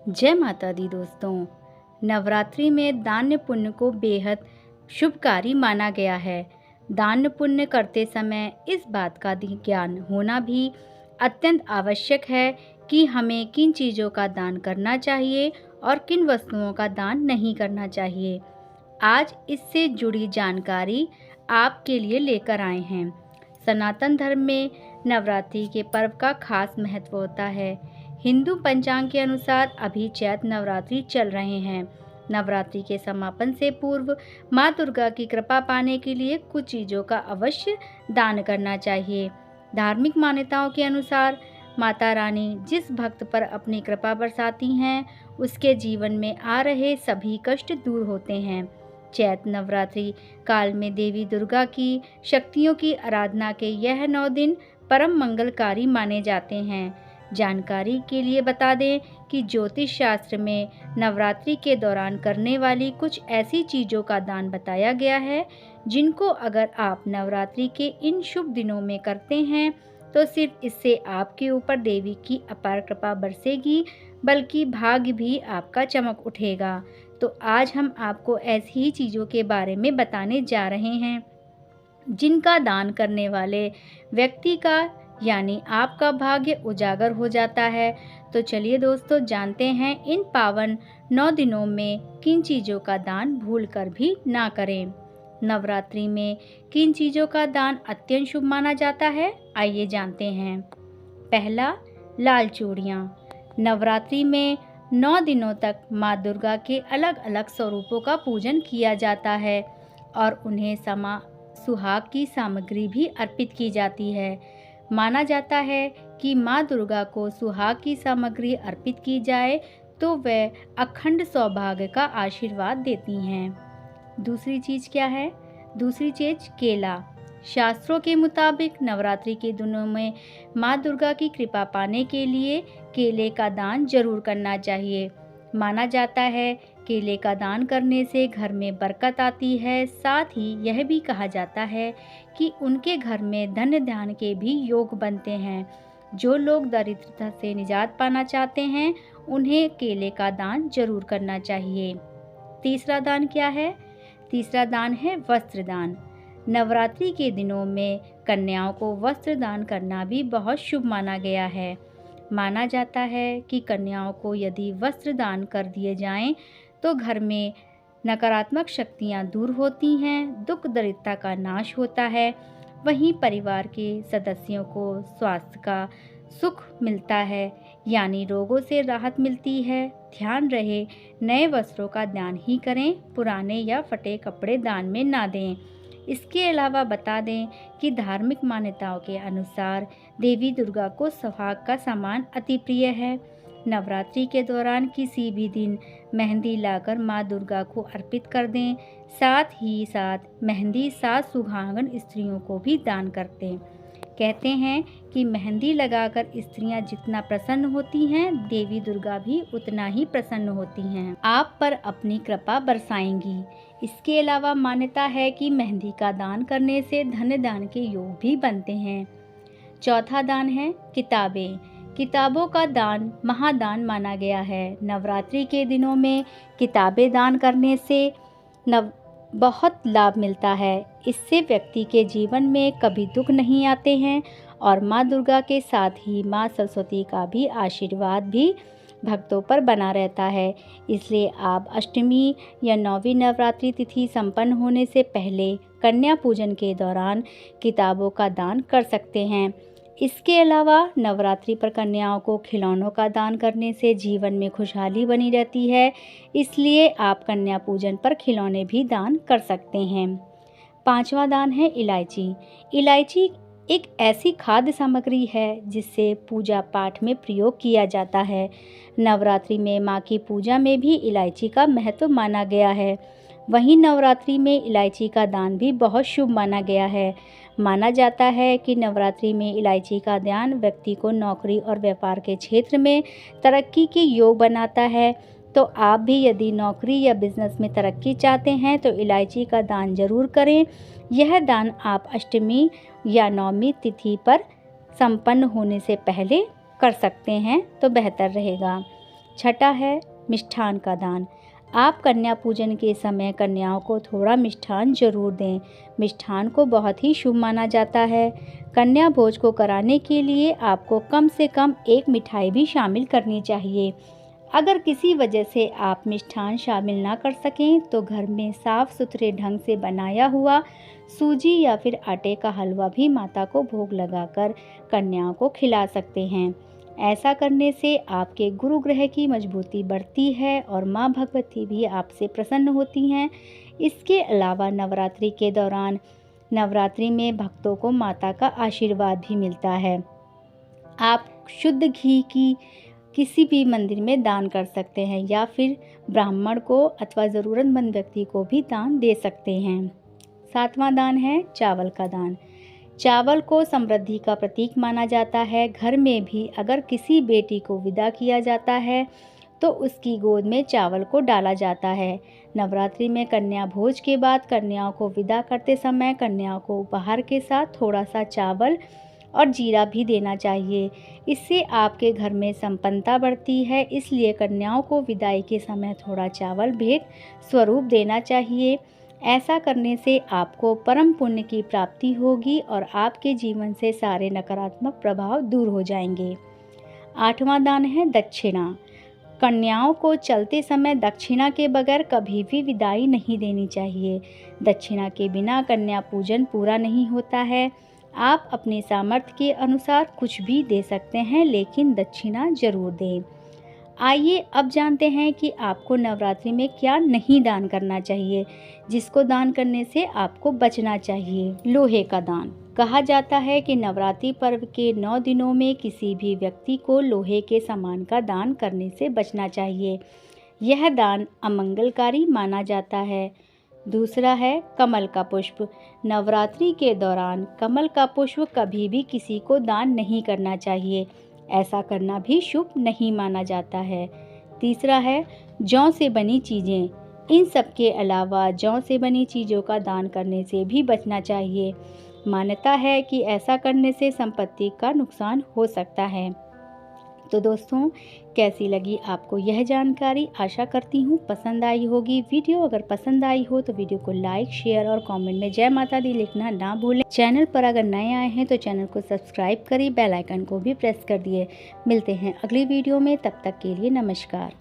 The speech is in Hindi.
जय माता दी दोस्तों। नवरात्रि में दान पुण्य को बेहद शुभकारी माना गया है। दान पुण्य करते समय इस बात का ज्ञान होना भी अत्यंत आवश्यक है कि हमें किन चीज़ों का दान करना चाहिए और किन वस्तुओं का दान नहीं करना चाहिए। आज इससे जुड़ी जानकारी आपके लिए लेकर आए हैं। सनातन धर्म में नवरात्रि के पर्व का खास महत्व होता है। हिंदू पंचांग के अनुसार अभी चैत्र नवरात्रि चल रहे हैं। नवरात्रि के समापन से पूर्व माँ दुर्गा की कृपा पाने के लिए कुछ चीज़ों का अवश्य दान करना चाहिए। धार्मिक मान्यताओं के अनुसार माता रानी जिस भक्त पर अपनी कृपा बरसाती हैं, उसके जीवन में आ रहे सभी कष्ट दूर होते हैं। चैत्र नवरात्रि काल में देवी दुर्गा की शक्तियों की आराधना के यह 9 दिन परम मंगलकारी माने जाते हैं। जानकारी के लिए बता दें कि ज्योतिष शास्त्र में नवरात्रि के दौरान करने वाली कुछ ऐसी चीज़ों का दान बताया गया है जिनको अगर आप नवरात्रि के इन शुभ दिनों में करते हैं तो सिर्फ इससे आपके ऊपर देवी की अपार कृपा बरसेगी, बल्कि भाग्य भी आपका चमक उठेगा। तो आज हम आपको ऐसी ही चीज़ों के बारे में बताने जा रहे हैं जिनका दान करने वाले व्यक्ति का यानी आपका भाग्य उजागर हो जाता है। तो चलिए दोस्तों, जानते हैं इन पावन 9 दिनों में किन चीज़ों का दान भूलकर भी ना करें। नवरात्रि में किन चीज़ों का दान अत्यंत शुभ माना जाता है, आइए जानते हैं। पहला, लाल चूड़ियाँ। नवरात्रि में 9 दिनों तक माँ दुर्गा के अलग अलग स्वरूपों का पूजन किया जाता है और उन्हें सुहाग की सामग्री भी अर्पित की जाती है। माना जाता है कि माँ दुर्गा को सुहाग की सामग्री अर्पित की जाए तो वह अखंड सौभाग्य का आशीर्वाद देती हैं। दूसरी चीज़ क्या है? दूसरी चीज़ केला। शास्त्रों के मुताबिक नवरात्रि के दिनों में माँ दुर्गा की कृपा पाने के लिए केले का दान जरूर करना चाहिए। माना जाता है केले का दान करने से घर में बरकत आती है। साथ ही यह भी कहा जाता है कि उनके घर में धन धान्य के भी योग बनते हैं। जो लोग दरिद्रता से निजात पाना चाहते हैं उन्हें केले का दान जरूर करना चाहिए। तीसरा दान क्या है? तीसरा दान है वस्त्र दान। नवरात्रि के दिनों में कन्याओं को वस्त्र दान करना भी बहुत शुभ माना गया है। माना जाता है कि कन्याओं को यदि वस्त्र दान कर दिए जाएं तो घर में नकारात्मक शक्तियां दूर होती हैं, दुख दरिद्रता का नाश होता है। वहीं परिवार के सदस्यों को स्वास्थ्य का सुख मिलता है, यानी रोगों से राहत मिलती है। ध्यान रहे, नए वस्त्रों का दान ही करें, पुराने या फटे कपड़े दान में ना दें। इसके अलावा बता दें कि धार्मिक मान्यताओं के अनुसार देवी दुर्गा को सुहाग का सामान अति प्रिय है। नवरात्रि के दौरान किसी भी दिन मेहंदी लाकर माँ दुर्गा को अर्पित कर दें। साथ ही साथ मेहंदी सात सुहागन स्त्रियों को भी दान करते हैं। कहते हैं कि मेहंदी लगाकर स्त्रियां जितना प्रसन्न होती हैं, देवी दुर्गा भी उतना ही प्रसन्न होती हैं, आप पर अपनी कृपा बरसाएंगी। इसके अलावा मान्यता है कि मेहंदी का दान करने से धन दान के योग भी बनते हैं। चौथा दान है किताबें। किताबों का दान महादान माना गया है। नवरात्रि के दिनों में किताबें दान करने से बहुत लाभ मिलता है। इससे व्यक्ति के जीवन में कभी दुख नहीं आते हैं और माँ दुर्गा के साथ ही माँ सरस्वती का भी आशीर्वाद भी भक्तों पर बना रहता है। इसलिए आप अष्टमी या 9वीं नवरात्रि तिथि संपन्न होने से पहले कन्या पूजन के दौरान किताबों का दान कर सकते हैं। इसके अलावा नवरात्रि पर कन्याओं को खिलौनों का दान करने से जीवन में खुशहाली बनी रहती है। इसलिए आप कन्या पूजन पर खिलौने भी दान कर सकते हैं। पांचवा दान है इलायची। इलायची एक ऐसी खाद्य सामग्री है जिससे पूजा पाठ में प्रयोग किया जाता है। नवरात्रि में माँ की पूजा में भी इलायची का महत्व माना गया है। वहीं नवरात्रि में इलायची का दान भी बहुत शुभ माना गया है। माना जाता है कि नवरात्रि में इलायची का दान व्यक्ति को नौकरी और व्यापार के क्षेत्र में तरक्की के योग बनाता है। तो आप भी यदि नौकरी या बिजनेस में तरक्की चाहते हैं तो इलायची का दान जरूर करें। यह दान आप अष्टमी या 9वीं तिथि पर संपन्न होने से पहले कर सकते हैं तो बेहतर रहेगा। छठा है मिष्ठान का दान। आप कन्या पूजन के समय कन्याओं को थोड़ा मिष्ठान जरूर दें। मिष्ठान को बहुत ही शुभ माना जाता है। कन्या भोज को कराने के लिए आपको कम से कम एक मिठाई भी शामिल करनी चाहिए। अगर किसी वजह से आप मिष्ठान शामिल ना कर सकें तो घर में साफ सुथरे ढंग से बनाया हुआ सूजी या फिर आटे का हलवा भी माता को भोग लगाकर कन्याओं को खिला सकते हैं। ऐसा करने से आपके गुरु ग्रह की मजबूती बढ़ती है और माँ भगवती भी आपसे प्रसन्न होती हैं। इसके अलावा नवरात्रि के दौरान नवरात्रि में भक्तों को माता का आशीर्वाद भी मिलता है। आप शुद्ध घी की किसी भी मंदिर में दान कर सकते हैं या फिर ब्राह्मण को अथवा ज़रूरतमंद व्यक्ति को भी दान दे सकते हैं। सातवां दान है चावल का दान। चावल को समृद्धि का प्रतीक माना जाता है। घर में भी अगर किसी बेटी को विदा किया जाता है तो उसकी गोद में चावल को डाला जाता है। नवरात्रि में कन्या भोज के बाद कन्याओं को विदा करते समय कन्याओं को उपहार के साथ थोड़ा सा चावल और जीरा भी देना चाहिए। इससे आपके घर में संपन्नता बढ़ती है, इसलिए कन्याओं को विदाई के समय थोड़ा चावल भेंट स्वरूप देना चाहिए। ऐसा करने से आपको परम पुण्य की प्राप्ति होगी और आपके जीवन से सारे नकारात्मक प्रभाव दूर हो जाएंगे। आठवां दान है दक्षिणा। कन्याओं को चलते समय दक्षिणा के बगैर कभी भी विदाई नहीं देनी चाहिए। दक्षिणा के बिना कन्या पूजन पूरा नहीं होता है। आप अपने सामर्थ्य के अनुसार कुछ भी दे सकते हैं, लेकिन दक्षिणा जरूर दें। आइए अब जानते हैं कि आपको नवरात्रि में क्या नहीं दान करना चाहिए, जिसको दान करने से आपको बचना चाहिए। लोहे का दान। कहा जाता है कि नवरात्रि पर्व के 9 दिनों में किसी भी व्यक्ति को लोहे के सामान का दान करने से बचना चाहिए। यह दान अमंगलकारी माना जाता है। दूसरा है कमल का पुष्प। नवरात्रि के दौरान कमल का पुष्प कभी भी किसी को दान नहीं करना चाहिए। ऐसा करना भी शुभ नहीं माना जाता है। तीसरा है जौ से बनी चीज़ें। इन सब के अलावा जौ से बनी चीज़ों का दान करने से भी बचना चाहिए। मान्यता है कि ऐसा करने से संपत्ति का नुकसान हो सकता है। तो दोस्तों, कैसी लगी आपको यह जानकारी? आशा करती हूँ पसंद आई होगी। वीडियो अगर पसंद आई हो तो वीडियो को लाइक, शेयर और कमेंट में जय माता दी लिखना ना भूलें। चैनल पर अगर नए आए हैं तो चैनल को सब्सक्राइब करिए, बेल आइकन को भी प्रेस कर दिए। मिलते हैं अगली वीडियो में, तब तक के लिए नमस्कार।